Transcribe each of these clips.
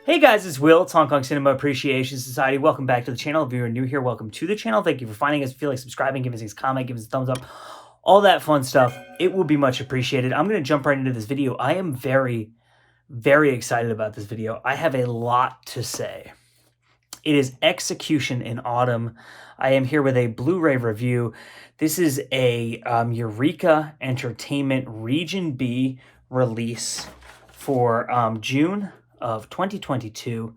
Hey guys, it's Will. It's Hong Kong Cinema Appreciation Society. Welcome back to the channel. If you're new here, welcome to the channel. Thank you for finding us. If you feel like subscribing, giving us a comment, giving us a thumbs up, all that fun stuff. It will be much appreciated. I'm going to jump right into this video. I am very, very excited about this video. I have a lot to say. It is Execution in Autumn. I am here with a Blu-ray review. This is a Eureka Entertainment Region B release for June of 2022.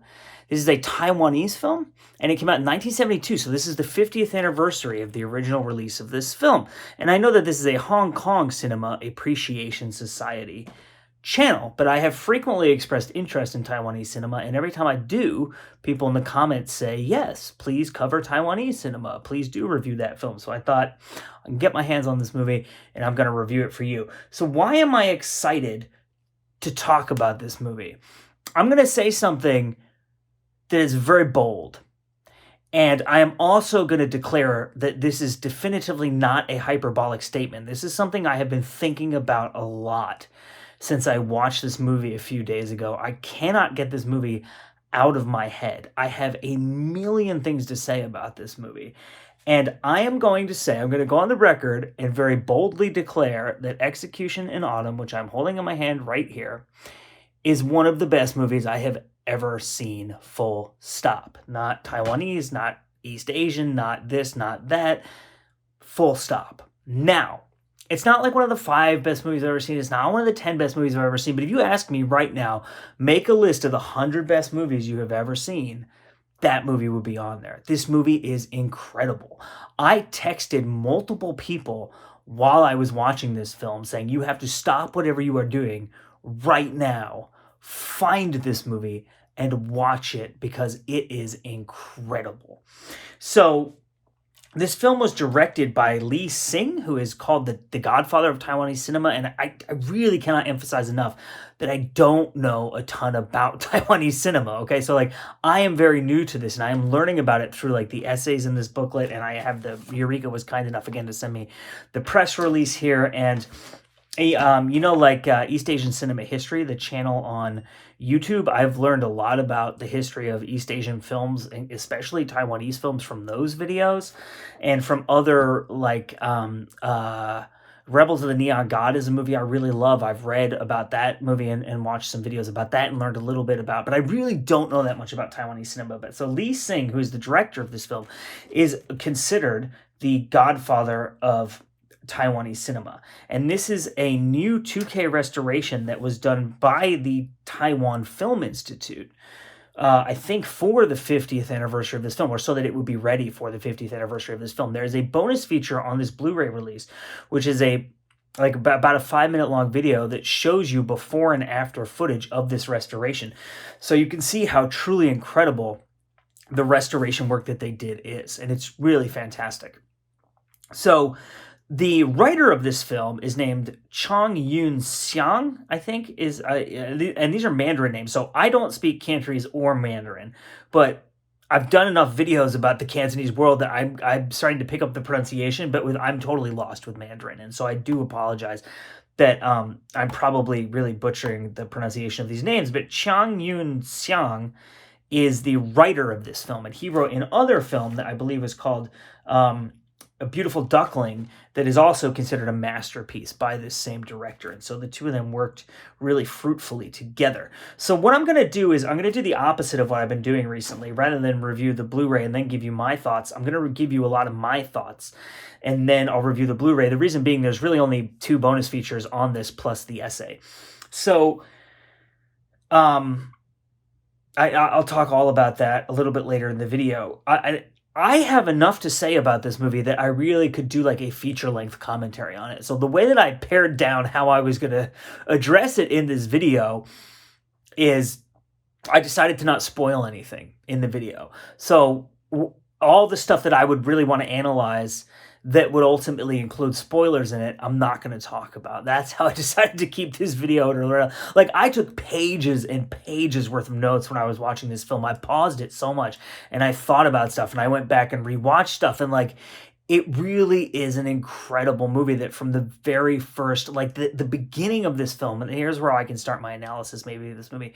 This is a Taiwanese film, and it came out in 1972, so this is the 50th anniversary of the original release of this film. And I know that this is a Hong Kong Cinema Appreciation Society channel, but I have frequently expressed interest in Taiwanese cinema, and every time I do, people in the comments say, yes, please cover Taiwanese cinema. Please do review that film. So I thought, I can get my hands on this movie, and I'm going to review it for you. So why am I excited to talk about this movie? I'm going to say something that is very bold. And I am also going to declare that this is definitively not a hyperbolic statement. This is something I have been thinking about a lot since I watched this movie a few days ago. I cannot get this movie out of my head. I have a million things to say about this movie. And I am going to say, I'm going to go on the record and very boldly declare that Execution in Autumn, which I'm holding in my hand right here, is one of the best movies I have ever seen, full stop. Not Taiwanese, not East Asian, not this, not that, full stop. Now, it's not like one of the 5 best movies I've ever seen. It's not one of the 10 best movies I've ever seen. But if you ask me right now, make a list of the 100 best movies you have ever seen, that movie would be on there. This movie is incredible. I texted multiple people while I was watching this film saying, you have to stop whatever you are doing right now, find this movie and watch it because it is incredible. So this film was directed by Singh, who is called the godfather of Taiwanese cinema. And I really cannot emphasize enough that I don't know a ton about Taiwanese cinema. Okay, so like I am very new to this and I am learning about it through like the essays in this booklet. And I have Eureka was kind enough again to send me the press release here. And East Asian Cinema History, the channel on YouTube, I've learned a lot about the history of East Asian films, and especially Taiwanese films, from those videos, and from other like Rebels of the Neon God is a movie I really love. I've read about that movie and watched some videos about that and learned a little bit about, but I really don't know that much about Taiwanese cinema. But so Singh, who is the director of this film, is considered the godfather of Taiwanese cinema. And this is a new 2K restoration that was done by the Taiwan Film Institute, I think for the 50th anniversary of this film, or so that it would be ready for the 50th anniversary of this film. There is a bonus feature on this Blu-ray release, which is about a 5-minute long video that shows you before and after footage of this restoration. So you can see how truly incredible the restoration work that they did is. And it's really fantastic. So the writer of this film is named Chong Yun Xiang, I think, and these are Mandarin names, so I don't speak Cantonese or Mandarin, but I've done enough videos about the Cantonese world that I'm starting to pick up the pronunciation, but I'm totally lost with Mandarin, and so I do apologize that I'm probably really butchering the pronunciation of these names, but Chong Yun Xiang is the writer of this film, and he wrote an other film that I believe is called A Beautiful Duckling, that is also considered a masterpiece by this same director. And so the two of them worked really fruitfully together. So what I'm going to do is I'm going to do the opposite of what I've been doing recently. Rather than review the Blu-ray and then give you my thoughts, I'm going to give you a lot of my thoughts, and then I'll review the Blu-ray. The reason being there's really only 2 bonus features on this plus the essay. So I'll talk all about that a little bit later in the video. I have enough to say about this movie that I really could do like a feature-length commentary on it. So the way that I pared down how I was going to address it in this video is I decided to not spoil anything in the video. So all the stuff that I would really want to analyze that would ultimately include spoilers in it, I'm not going to talk about. That's how I decided to keep this video. Like, I took pages and pages worth of notes when I was watching this film. I paused it so much, and I thought about stuff, and I went back and rewatched stuff, and like, it really is an incredible movie that from the very first, like the beginning of this film, and here's where I can start my analysis maybe of this movie.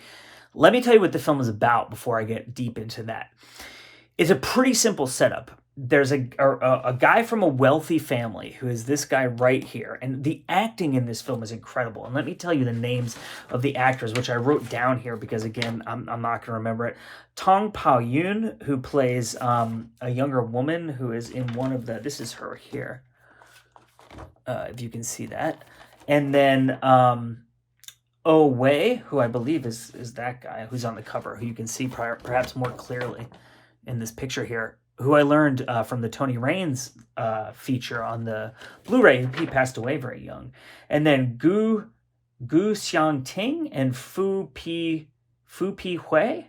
Let me tell you what the film is about before I get deep into that. It's a pretty simple setup. There's a guy from a wealthy family who is this guy right here. And the acting in this film is incredible. And let me tell you the names of the actors, which I wrote down here because, again, I'm not going to remember it. Tong Pao Yun, who plays a younger woman who is in one of the... This is her here, if you can see that. And then Oh Wei, who I believe is that guy who's on the cover, who you can see perhaps more clearly in this picture here, who I learned from the Tony Raines feature on the Blu-ray. He passed away very young. And then Gu Xiangting and Fu Pi Hui,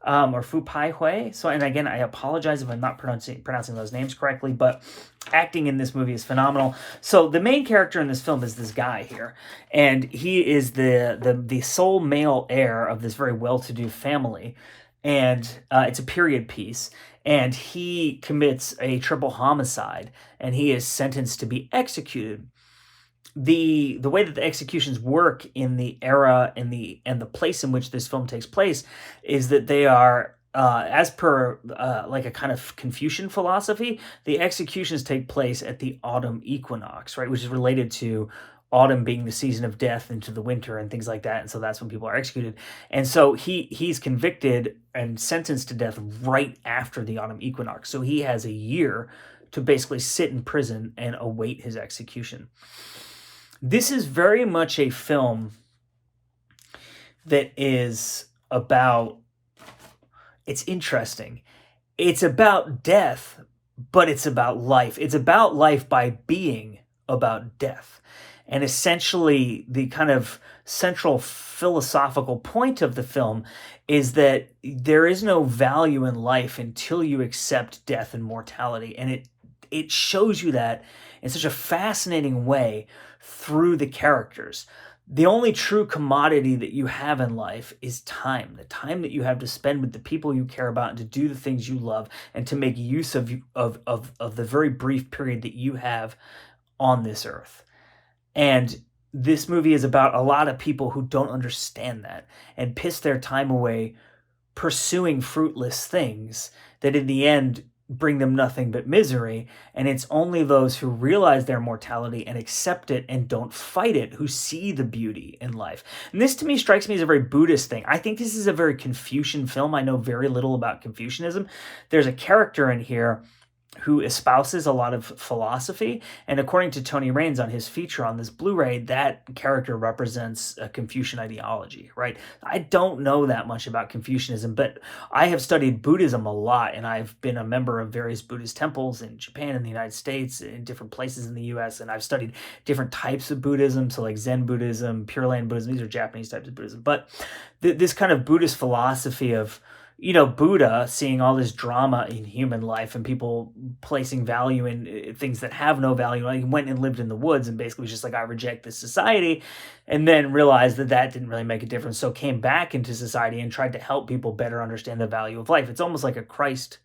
or Fu Pai Hui. So, and again, I apologize if I'm not pronouncing those names correctly, but acting in this movie is phenomenal. So the main character in this film is this guy here, and he is the sole male heir of this very well-to-do family. And it's a period piece, and he commits a triple homicide, and he is sentenced to be executed. The way that the executions work in the era and the place in which this film takes place is that they are, as per like a kind of Confucian philosophy, the executions take place at the autumn equinox, right, which is related to autumn being the season of death into the winter and things like that. And so that's when people are executed. And so he's convicted and sentenced to death right after the autumn equinox. So he has a year to basically sit in prison and await his execution. This is very much a film that is about, it's interesting. It's about death, but it's about life. It's about life by being about death. And essentially, the kind of central philosophical point of the film is that there is no value in life until you accept death and mortality. And it shows you that in such a fascinating way through the characters. The only true commodity that you have in life is time, the time that you have to spend with the people you care about and to do the things you love and to make use of the very brief period that you have on this earth. And this movie is about a lot of people who don't understand that and piss their time away pursuing fruitless things that in the end bring them nothing but misery. And it's only those who realize their mortality and accept it and don't fight it who see the beauty in life. And this to me strikes me as a very Buddhist thing. I think this is a very Confucian film. I know very little about Confucianism. There's a character in here who espouses a lot of philosophy. And according to Tony Raines on his feature on this Blu-ray, that character represents a Confucian ideology, right? I don't know that much about Confucianism, but I have studied Buddhism a lot, and I've been a member of various Buddhist temples in Japan and the United States, in different places in the US, and I've studied different types of Buddhism, so like Zen Buddhism, Pure Land Buddhism, these are Japanese types of Buddhism. But this kind of Buddhist philosophy of, you know, Buddha seeing all this drama in human life and people placing value in things that have no value. He went and lived in the woods and basically was just like, I reject this society, and then realized that that didn't really make a difference. So came back into society and tried to help people better understand the value of life. It's almost like a Christ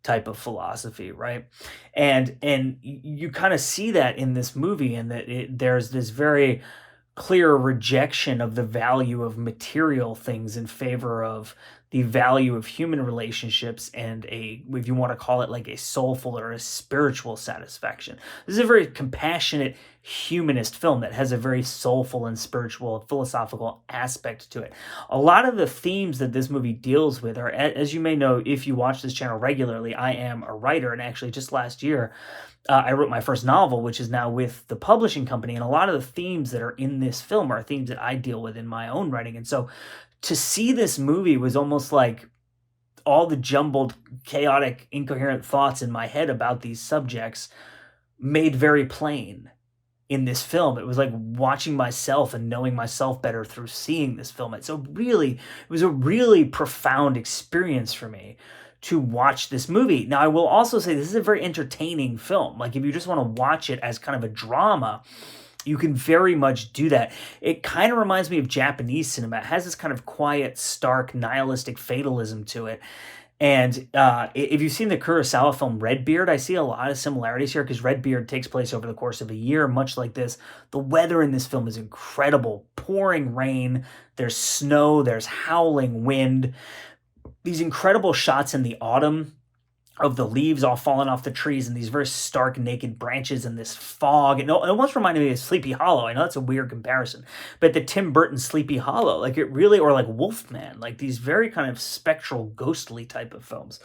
type of philosophy, right? And you kind of see that in this movie, and that there's this very clear rejection of the value of material things in favor of the value of human relationships and if you want to call it like a soulful or a spiritual satisfaction. This is a very compassionate humanist film that has a very soulful and spiritual philosophical aspect to it. A lot of the themes that this movie deals with are, as you may know if you watch this channel regularly, I am a writer, and actually just last year I wrote my first novel, which is now with the publishing company, and a lot of the themes that are in this film are themes that I deal with in my own writing. And so to see this movie was almost like all the jumbled, chaotic, incoherent thoughts in my head about these subjects made very plain in this film. It was like watching myself and knowing myself better through seeing this film. It was a really profound experience for me to watch this movie. Now, I will also say this is a very entertaining film. Like, if you just want to watch it as kind of a drama, you can very much do that. It kind of reminds me of Japanese cinema. It has this kind of quiet, stark, nihilistic fatalism to it. And if you've seen the Kurosawa film Redbeard, I see a lot of similarities here because Redbeard takes place over the course of a year, much like this. The weather in this film is incredible. Pouring rain, there's snow, there's howling wind. These incredible shots in the autumn of the leaves all falling off the trees and these very stark naked branches and this fog. And it almost reminded me of Sleepy Hollow. I know that's a weird comparison, but the Tim Burton Sleepy Hollow, like it really, or like Wolfman, like these very kind of spectral, ghostly type of films.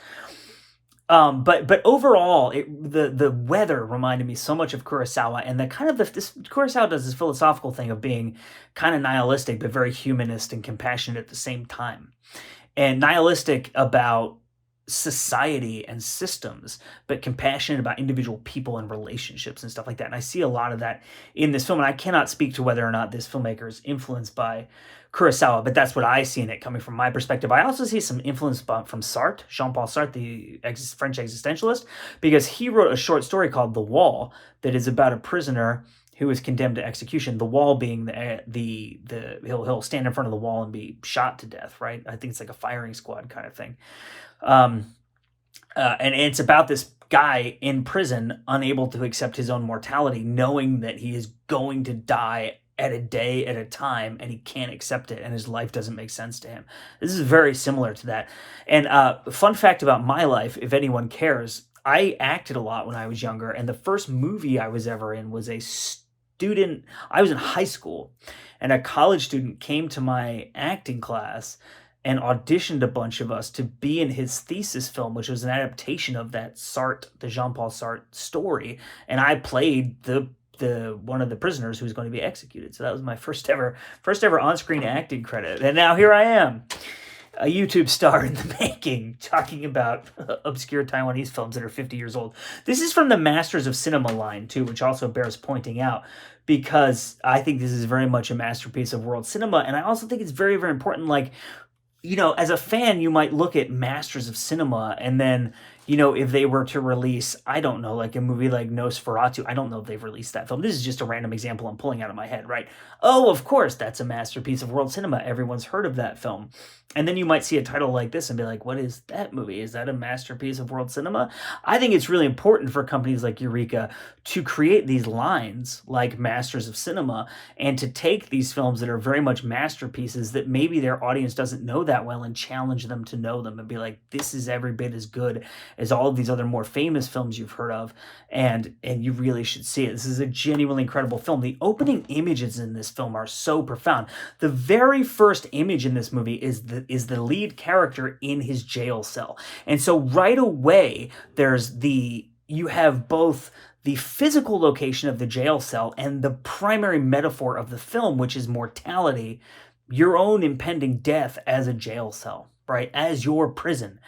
But overall, the weather reminded me so much of Kurosawa, and the kind of this Kurosawa does this philosophical thing of being kind of nihilistic but very humanist and compassionate at the same time, and nihilistic about society and systems, but compassionate about individual people and relationships and stuff like that. And I see a lot of that in this film, and I cannot speak to whether or not this filmmaker is influenced by Kurosawa, but that's what I see in it coming from my perspective. I also see some influence from Sartre, Jean-Paul Sartre, the French existentialist, because he wrote a short story called The Wall that is about a prisoner who is condemned to execution. The wall being he'll stand in front of the wall and be shot to death, right? I think it's like a firing squad kind of thing. And it's about this guy in prison, unable to accept his own mortality, knowing that he is going to die at a day at a time, and he can't accept it, and his life doesn't make sense to him. This is very similar to that. And fun fact about my life, if anyone cares, I acted a lot when I was younger, and the first movie I was ever in was a student. I was in high school, and a college student came to my acting class and auditioned a bunch of us to be in his thesis film, which was an adaptation of that Sartre, the Jean-Paul Sartre story. And I played the one of the prisoners who was going to be executed. So that was my first ever on-screen acting credit. And now here I am, a YouTube star in the making, talking about obscure Taiwanese films that are 50 years old. This is from the Masters of Cinema line, too, which also bears pointing out, because I think this is very much a masterpiece of world cinema. And I also think it's very, very important, like, you know, as a fan, you might look at Masters of Cinema, and then, you know, if they were to release, I don't know, like a movie like Nosferatu, I don't know if they've released that film. This is just a random example I'm pulling out of my head, right? Oh, of course, that's a masterpiece of world cinema. Everyone's heard of that film. And then you might see a title like this and be like, what is that movie? Is that a masterpiece of world cinema? I think it's really important for companies like Eureka to create these lines like Masters of Cinema, and to take these films that are very much masterpieces that maybe their audience doesn't know that well, and challenge them to know them and be like, this is every bit as good as all of these other more famous films you've heard of, and you really should see it. This is a genuinely incredible film. The opening images in this film are so profound. The very first image in this movie is the lead character in his jail cell. And so right away, you have both the physical location of the jail cell and the primary metaphor of the film, which is mortality, your own impending death as a jail cell, right? As your prison.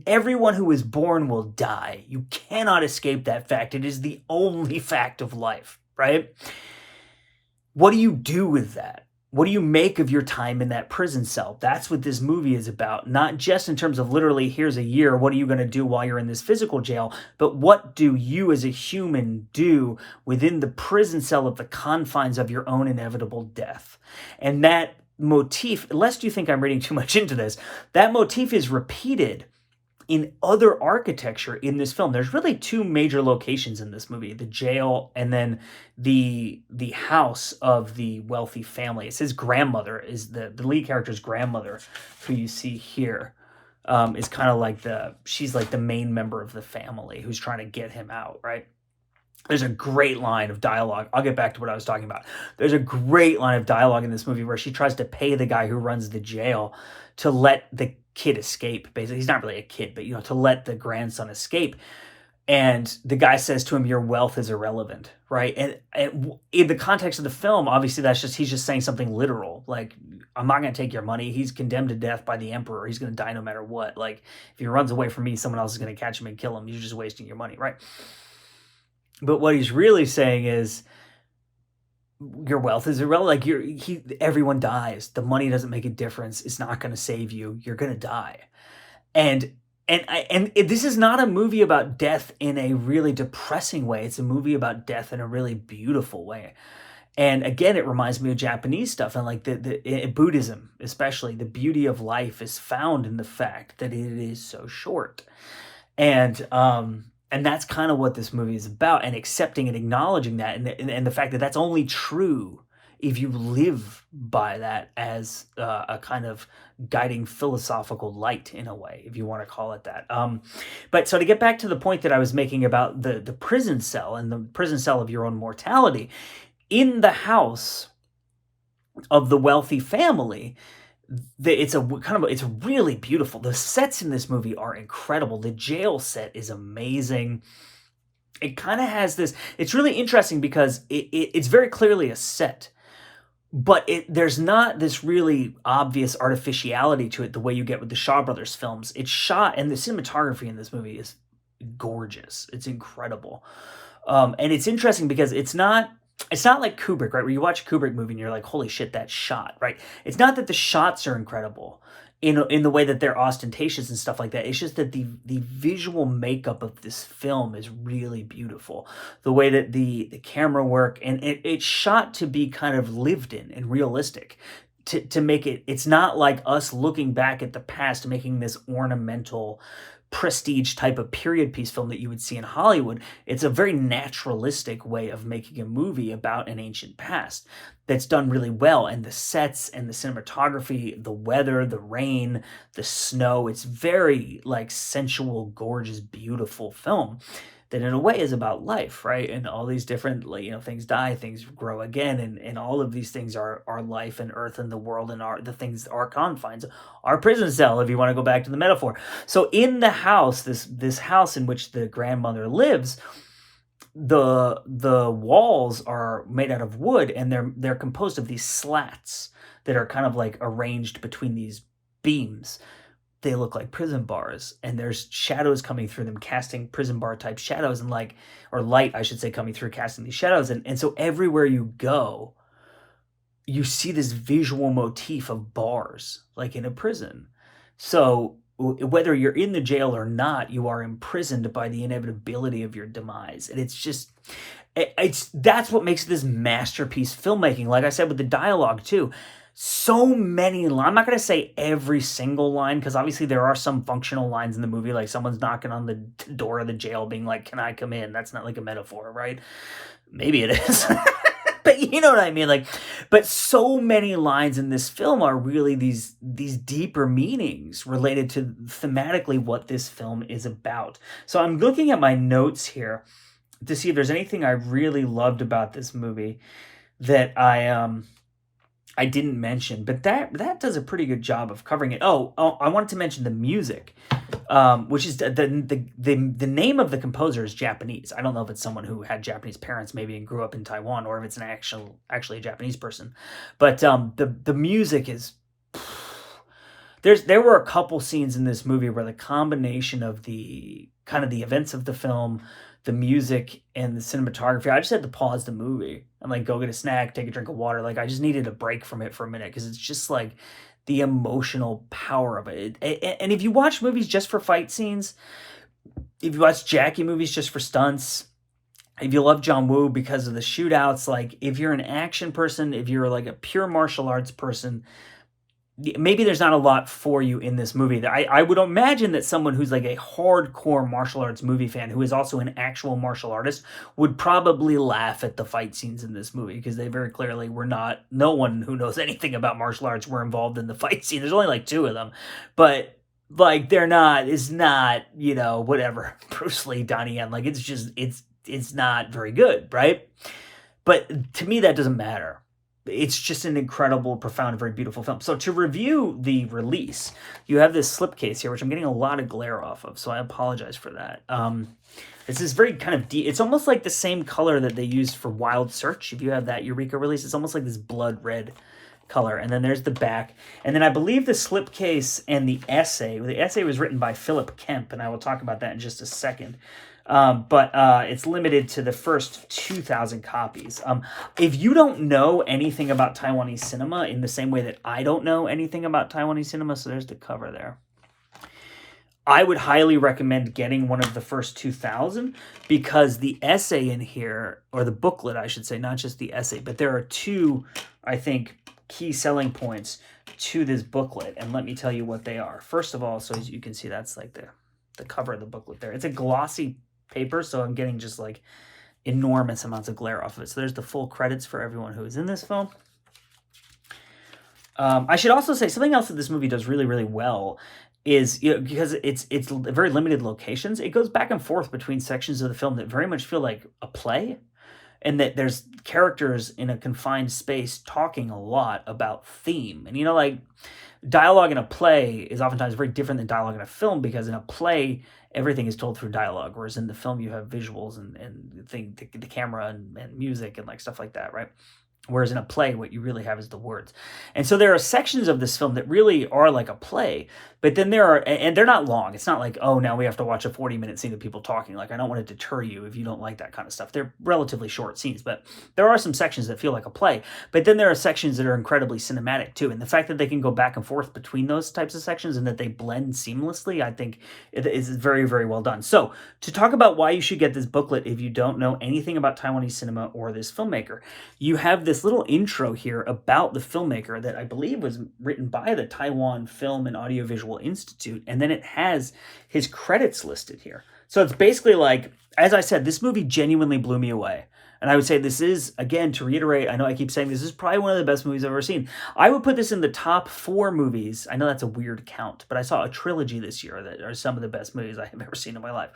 Everyone who is born will die. You cannot escape that fact. It is the only fact of life, right? What do you do with that? What do you make of your time in that prison cell? That's what this movie is about. Not just in terms of literally, here's a year, what are you going to do while you're in this physical jail? But what do you as a human do within the prison cell at the confines of your own inevitable death? And that motif, lest you think I'm reading too much into this, that motif is repeated in other architecture in this film. There's really two major locations in this movie, the jail and then the house of the wealthy family. It's his grandmother, is the lead character's grandmother, who you see here, is kind of like she's like the main member of the family who's trying to get him out, right? There's a great line of dialogue. I'll get back to what I was talking about. There's a great line of dialogue in this movie where she tries to pay the guy who runs the jail to let the kid escape. Basically, he's not really a kid, but, you know, to let the grandson escape. And the guy says to him, your wealth is irrelevant, right? And in the context of the film, obviously he's just saying something literal. Like, I'm not going to take your money. He's condemned to death by the emperor. He's going to die no matter what. Like, if he runs away from me, someone else is going to catch him and kill him. You're just wasting your money, right? But what he's really saying is, your wealth is irrelevant. Like, everyone dies. The money doesn't make a difference. It's not going to save you. You're going to die. And this is not a movie about death in a really depressing way. It's a movie about death in a really beautiful way. And again, it reminds me of Japanese stuff, and like the Buddhism, especially the beauty of life is found in the fact that it is so short. And that's kind of what this movie is about, and accepting and acknowledging that, and the fact that that's only true if you live by that as a kind of guiding philosophical light, in a way, if you want to call it that. But so to get back to the point that I was making about the prison cell and the prison cell of your own mortality, in the house of the wealthy family, it's really beautiful. The sets in this movie are incredible. The jail set is amazing. It kind of has this, it's really interesting because it's very clearly a set, but there's not this really obvious artificiality to it the way you get with the Shaw Brothers films. It's shot, and the cinematography in this movie is gorgeous. It's incredible. And it's interesting because it's not like Kubrick, right? Where you watch a Kubrick movie and you're like, holy shit, that shot, right? It's not that the shots are incredible in the way that they're ostentatious and stuff like that. It's just that the visual makeup of this film is really beautiful. The way that the camera work, and it's shot to be kind of lived in and realistic. To make it's not like us looking back at the past making this ornamental prestige type of period piece film that you would see in Hollywood. It's a very naturalistic way of making a movie about an ancient past that's done really well. And the sets and the cinematography, the weather, the rain, the snow, it's very like sensual, gorgeous, beautiful film that in a way is about life, right? And all these different, things die, things grow again, and all of these things are life and earth and the world and the things, our confines, our prison cell, if you want to go back to the metaphor. So in the house, this house in which the grandmother lives, the walls are made out of wood, and they're composed of these slats that are kind of like arranged between these beams. They look like prison bars, and there's shadows coming through them, casting prison bar type shadows, and or light, I should say, coming through, casting these shadows. And so everywhere you go, you see this visual motif of bars, like in a prison. So whether you're in the jail or not, you are imprisoned by the inevitability of your demise. And that's what makes this masterpiece filmmaking. Like I said, with the dialogue too, so many lines. I'm not going to say every single line, because obviously there are some functional lines in the movie, like someone's knocking on the door of the jail being like, can I come in? That's not like a metaphor, right? Maybe it is. But you know what I mean? But so many lines in this film are really these deeper meanings related to thematically what this film is about. So I'm looking at my notes here to see if there's anything I really loved about this movie that I didn't mention, but that does a pretty good job of covering it. Oh, I wanted to mention the music, which is the name of the composer is Japanese. I don't know if it's someone who had Japanese parents maybe and grew up in Taiwan, or if it's actually a Japanese person. But the music is, there were a couple scenes in this movie where the combination of the kind of the events of the film, the music, and the cinematography, I just had to pause the movie and go get a snack, take a drink of water. I just needed a break from it for a minute, because it's just the emotional power of it. And if you watch movies just for fight scenes, if you watch Jackie movies just for stunts, if you love John Woo because of the shootouts, if you're an action person, if you're a pure martial arts person, maybe there's not a lot for you in this movie. I would imagine that someone who's a hardcore martial arts movie fan, who is also an actual martial artist, would probably laugh at the fight scenes in this movie, because they very clearly were not, no one who knows anything about martial arts were involved in the fight scene. There's only 2 of them, but it's not, whatever, Bruce Lee, Donnie Yen, it's just, it's not very good, right? But to me, that doesn't matter. It's just an incredible, profound, very beautiful film. So to review the release, you have this slipcase here, which I'm getting a lot of glare off of, so I apologize for that. It's this very kind of deep, it's almost like the same color that they used for Wild Search. If you have that Eureka release, it's almost like this blood red color. And then there's the back. And then I believe the slipcase and the essay was written by Philip Kemp, and I will talk about that in just a second. But it's limited to the first 2,000 copies. If you don't know anything about Taiwanese cinema in the same way that I don't know anything about Taiwanese cinema, so there's the cover there, I would highly recommend getting one of the first 2,000 because the essay in here, or the booklet, I should say, not just the essay, but there are two, I think, key selling points to this booklet. And let me tell you what they are. First of all, so as you can see, that's like the cover of the booklet there. It's a glossy paper, so I'm getting just like enormous amounts of glare off of it. So there's the full credits for everyone who is in this film. I should also say something else that this movie does really, really well is, because it's very limited locations, it goes back and forth between sections of the film that very much feel like a play, and that there's characters in a confined space talking a lot about theme. And, like, dialogue in a play is oftentimes very different than dialogue in a film, because in a play, everything is told through dialogue, whereas in the film, you have visuals and the camera and music and, like, stuff like that, right? Whereas in a play, what you really have is the words. And so there are sections of this film that really are like a play, but then there are, and they're not long. It's not like, oh, now we have to watch a 40-minute scene of people talking. Like, I don't want to deter you if you don't like that kind of stuff. They're relatively short scenes, but there are some sections that feel like a play. But then there are sections that are incredibly cinematic too. And the fact that they can go back and forth between those types of sections and that they blend seamlessly, I think it is very, very well done. So to talk about why you should get this booklet if you don't know anything about Taiwanese cinema or this filmmaker, you have this little intro here about the filmmaker that I believe was written by the Taiwan Film and Audiovisual Institute, and then it has his credits listed here. So it's basically like, as I said, this movie genuinely blew me away. And I would say this is, again, to reiterate, I know I keep saying this is probably one of the best movies I've ever seen. I would put this in the top 4 movies. I know that's a weird count, but I saw a trilogy this year that are some of the best movies I have ever seen in my life.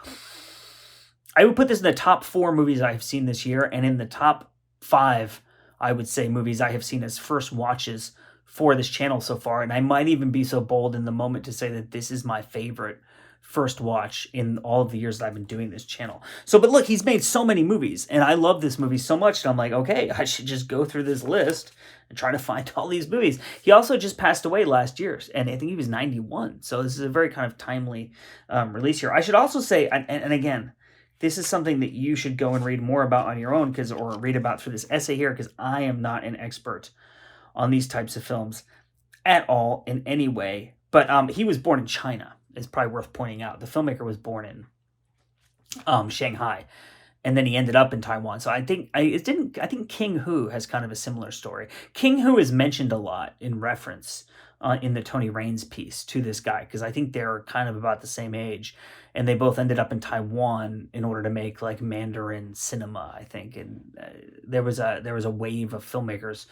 I would put this in the top 4 movies I have seen this year, and in the top 5, I would say, movies I have seen as first watches for this channel so far. And I might even be so bold in the moment to say that this is my favorite first watch in all of the years that I've been doing this channel. So, but look, he's made so many movies, and I love this movie so much that I'm like, okay, I should just go through this list and try to find all these movies. He also just passed away last year, and I think he was 91. So this is a very kind of timely release here. I should also say, and again, this is something that you should go and read more about on your own, or read about through this essay here, because I am not an expert on these types of films at all in any way. But he was born in China. It's probably worth pointing out. The filmmaker was born in Shanghai, and then he ended up in Taiwan. So I think King Hu has kind of a similar story. King Hu is mentioned a lot in reference in the Tony Raines piece to this guy, because I think they're kind of about the same age, and they both ended up in Taiwan in order to make like Mandarin cinema, I think. And there was a wave of filmmakers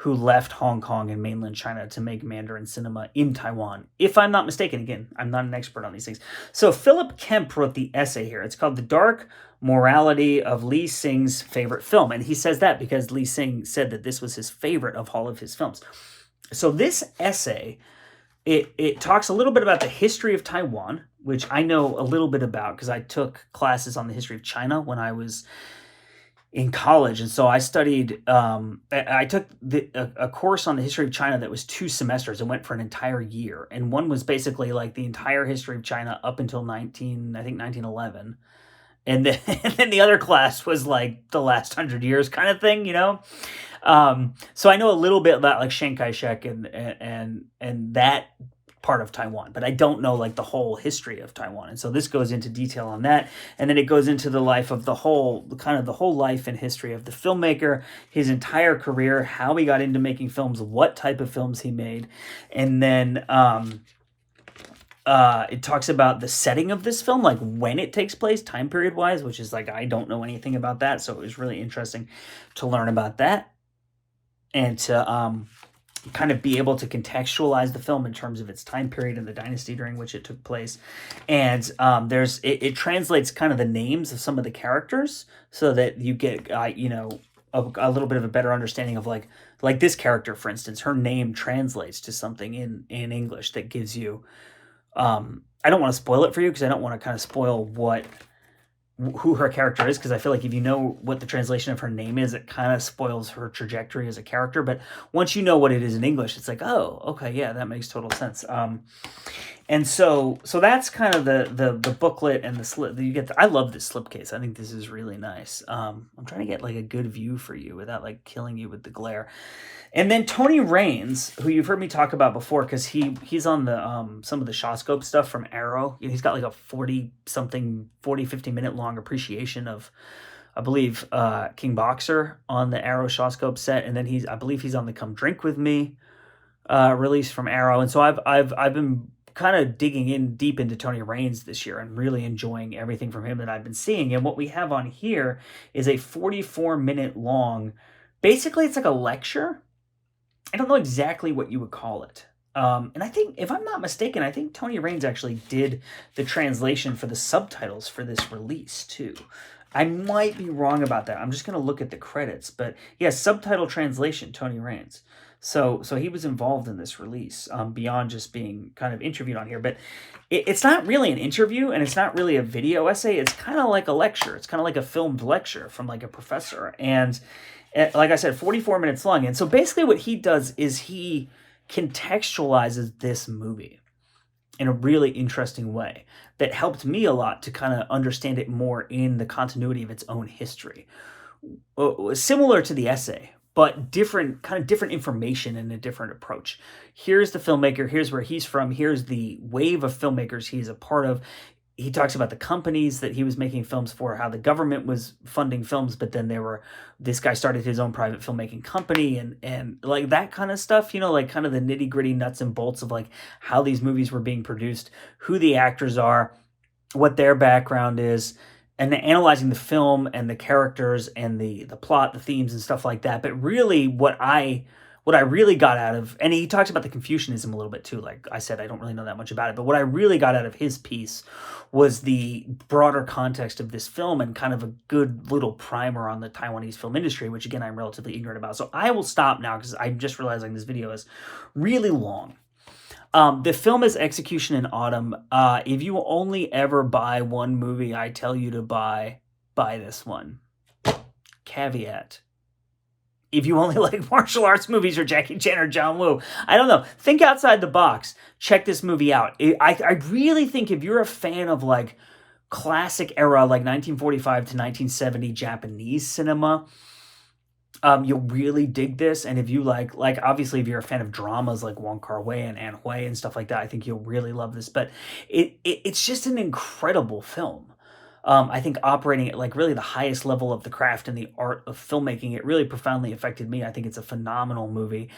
who left Hong Kong and mainland China to make Mandarin cinema in Taiwan, if I'm not mistaken. Again, I'm not an expert on these things. So Philip Kemp wrote the essay here. It's called The Dark Morality of Lee Singh's Favorite Film. And he says that because Lee Singh said that this was his favorite of all of his films. So this essay, it talks a little bit about the history of Taiwan, which I know a little bit about because I took classes on the history of China when I was in college. And so I studied, I took a course on the history of China that was 2 semesters. It went for an entire year. And one was basically like the entire history of China up until 1911. And then the other class was like the last 100 years kind of thing, So I know a little bit about like Chiang Kai-shek and that part of Taiwan, but I don't know like the whole history of Taiwan. And so this goes into detail on that. And then it goes into the life of the whole life and history of the filmmaker, his entire career, how he got into making films, what type of films he made. And then it talks about the setting of this film, like when it takes place, time period wise, which is like, I don't know anything about that. So it was really interesting to learn about that and to kind of be able to contextualize the film in terms of its time period and the dynasty during which it took place. And it translates kind of the names of some of the characters so that you get, a little bit of a better understanding of like this character, for instance, her name translates to something in English that gives you, I don't want to spoil it for you because I don't want to kind of spoil who her character is, because I feel like if you know what the translation of her name is, it kind of spoils her trajectory as a character. But once you know what it is in English, it's like, oh, okay, yeah, that makes total sense. And so that's kind of the booklet and the slip. You get. I love this slipcase. I think this is really nice. I'm trying to get like a good view for you without like killing you with the glare. And then Tony Raines, who you've heard me talk about before, because he's on the some of the Shawscope stuff from Arrow. He's got like a 50 minute long appreciation of, I believe, King Boxer on the Arrow Shawscope set, and then I believe he's on the Come Drink With Me release from Arrow. And so I've been kind of digging in deep into Tony Raines this year and really enjoying everything from him that I've been seeing. And what we have on here is a 44-minute long, basically it's like a lecture. I don't know exactly what you would call it. And I think, if I'm not mistaken, I think Tony Raines actually did the translation for the subtitles for this release too. I might be wrong about that. I'm just going to look at the credits. But yeah, subtitle translation, Tony Raines. So he was involved in this release beyond just being kind of interviewed on here. But it's not really an interview, and it's not really a video essay. It's kind of like a lecture. It's kind of like a filmed lecture from like a professor. And like I said, 44 minutes long. And so basically what he does is he contextualizes this movie in a really interesting way that helped me a lot to kind of understand it more in the continuity of its own history. Similar to the essay, but different information and a different approach. Here's the filmmaker, here's where he's from, here's the wave of filmmakers he's a part of. He talks about the companies that he was making films for, how the government was funding films, but then this guy started his own private filmmaking company and like that kind of stuff, like kind of the nitty gritty nuts and bolts of like how these movies were being produced, who the actors are, what their background is, and analyzing the film and the characters and the plot, the themes and stuff like that. But really what I really got out of, and he talks about the Confucianism a little bit too. Like I said, I don't really know that much about it, but what I really got out of his piece was the broader context of this film and kind of a good little primer on the Taiwanese film industry, which again, I'm relatively ignorant about. So I will stop now because I'm just realizing this video is really long. The film is Execution in Autumn. If you only ever buy one movie, I tell you to buy this one. Caveat. If you only like martial arts movies or Jackie Chan or John Woo, I don't know. Think outside the box. Check this movie out. I really think if you're a fan of like classic era, like 1945 to 1970 Japanese cinema, you'll really dig this. And if you like obviously if you're a fan of dramas like Wong Kar-wai and Anne Hui and stuff like that, I think you'll really love this. But it's just an incredible film. I think operating at like really the highest level of the craft and the art of filmmaking, it really profoundly affected me. I think it's a phenomenal movie,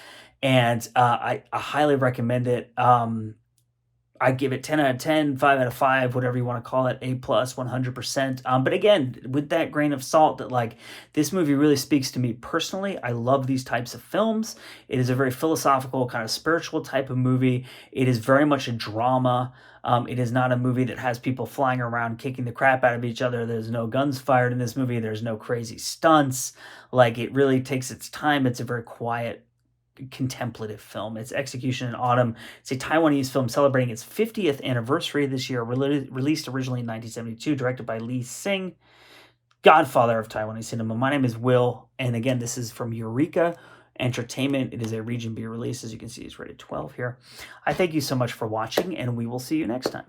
and I highly recommend it. I give it 10 out of 10, 5 out of 5, whatever you want to call it, A+, 100%. But again, with that grain of salt that like this movie really speaks to me personally. I love these types of films. It is a very philosophical, kind of spiritual type of movie. It is very much a drama. It is not a movie that has people flying around kicking the crap out of each other. There's no guns fired in this movie. There's no crazy stunts. Like, it really takes its time. It's a very quiet, contemplative film. It's Execution in Autumn. It's a Taiwanese film celebrating its 50th anniversary this year, released originally in 1972, directed by Singh, godfather of Taiwanese cinema. My name is Will, and again, this is from Eureka Entertainment. It is a Region B release. As you can see, it's rated 12 here. I thank you so much for watching, and we will see you next time.